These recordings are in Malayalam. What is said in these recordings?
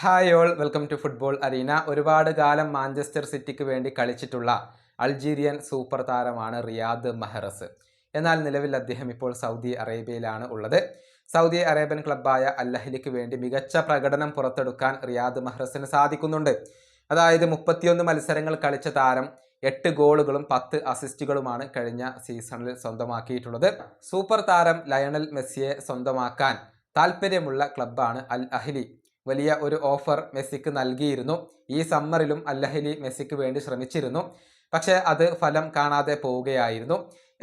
Hi all, welcome to football arena. ഒരുപാട് കാലം മാഞ്ചസ്റ്റർ സിറ്റിക്ക് വേണ്ടി കളിച്ചിട്ടുള്ള അൾജീരിയൻ സൂപ്പർ താരമാണ് റിയാദ് മഹ്റസ്. എന്നാൽ നിലവിൽ അദ്ദേഹം ഇപ്പോൾ സൗദി അറേബ്യയിലാണ് ഉള്ളത്. സൗദി അറേബ്യൻ ക്ലബ്ബായ അൽ അഹ്ലിക്ക് വേണ്ടി മികച്ച പ്രകടനം പുറത്തെടുക്കാൻ റിയാദ് മഹ്റസിന് സാധിക്കുന്നുണ്ട്. അതായത് 31 മത്സരങ്ങൾ കളിച്ച താരം 8 ഗോളുകളും 10 അസിസ്റ്റുകളുമാണ് കഴിഞ്ഞ സീസണിൽ സ്വന്തമാക്കിയിട്ടുള്ളത്. സൂപ്പർ താരം ലയണൽ മെസ്സിയെ സ്വന്തമാക്കാൻ താല്പര്യമുള്ള ക്ലബ്ബാണ് അൽ അഹ്ലി. വലിയ ഒരു ഓഫർ മെസ്സിക്ക് നൽകിയിരുന്നു. ഈ സമ്മറിലും അൽ അഹ്ലി മെസ്സിക്ക് വേണ്ടി ശ്രമിച്ചിരുന്നു. പക്ഷേ അത് ഫലം കാണാതെ പോവുകയായിരുന്നു.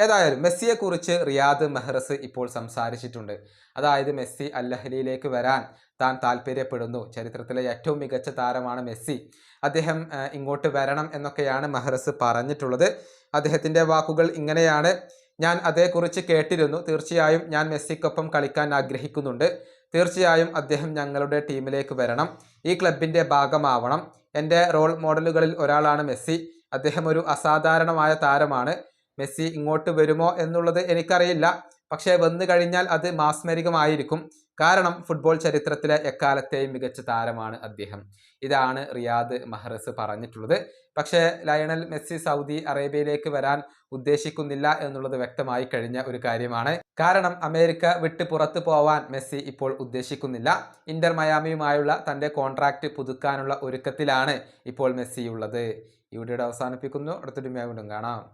ഏതായാലും മെസ്സിയെക്കുറിച്ച് റിയാദ് മഹ്റസ് ഇപ്പോൾ സംസാരിച്ചിട്ടുണ്ട്. അതായത് മെസ്സി അൽ അഹ്ലിയിലേക്ക് വരാൻ താൻ താല്പര്യപ്പെടുന്നു. ചരിത്രത്തിലെ ഏറ്റവും മികച്ച താരമാണ് മെസ്സി. അദ്ദേഹം ഇങ്ങോട്ട് വരണം എന്നൊക്കെയാണ് മഹ്റസ് പറഞ്ഞിട്ടുള്ളത്. അദ്ദേഹത്തിൻ്റെ വാക്കുകൾ ഇങ്ങനെയാണ്: ഞാൻ അതേക്കുറിച്ച് കേട്ടിരുന്നു. തീർച്ചയായും ഞാൻ മെസ്സിക്കൊപ്പം കളിക്കാൻ ആഗ്രഹിക്കുന്നുണ്ട്. തീർച്ചയായും അദ്ദേഹം ഞങ്ങളുടെ ടീമിലേക്ക് വരണം, ഈ ക്ലബിൻ്റെ ഭാഗമാവണം. എൻ്റെ റോൾ മോഡലുകളിൽ ഒരാളാണ് മെസ്സി. അദ്ദേഹം ഒരു അസാധാരണമായ താരമാണ്. മെസ്സി ഇങ്ങോട്ട് വരുമോ എന്നുള്ളത് എനിക്കറിയില്ല. പക്ഷേ വന്നു കഴിഞ്ഞാൽ അത് മാസ്മരികമായിരിക്കും. കാരണം ഫുട്ബോൾ ചരിത്രത്തിലെ എക്കാലത്തെയും മികച്ച താരമാണ് അദ്ദേഹം. ഇതാണ് റിയാദ് മഹ്റസ് പറഞ്ഞിട്ടുള്ളത്. പക്ഷേ ലയണൽ മെസ്സി സൗദി അറേബ്യയിലേക്ക് വരാൻ ഉദ്ദേശിക്കുന്നില്ല എന്നുള്ളത് വ്യക്തമായി കഴിഞ്ഞ ഒരു കാര്യമാണ്. കാരണം അമേരിക്ക വിട്ട് പുറത്തു പോവാൻ മെസ്സി ഇപ്പോൾ ഉദ്ദേശിക്കുന്നില്ല. ഇന്റർ മയാമിയുമായുള്ള തൻ്റെ കോൺട്രാക്റ്റ് പുതുക്കാനുള്ള ഒരുക്കത്തിലാണ് ഇപ്പോൾ മെസ്സി ഉള്ളത്. ഈ വീഡിയോയുടെ അവസാനിപ്പിക്കുന്നു. അടുത്തൊരു വീണ്ടും കാണാം.